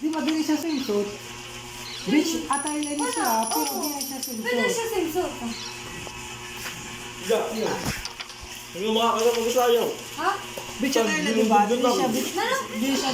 Di ba din siya swimsuit? Beach attire na siya, pero di na siya swimsuit. Pwede siya swimsuit. Iya. Hindi mo makakala kung gusto ayaw. Ha? Beach attire na di ba? Di siya beach. Ano? Di siya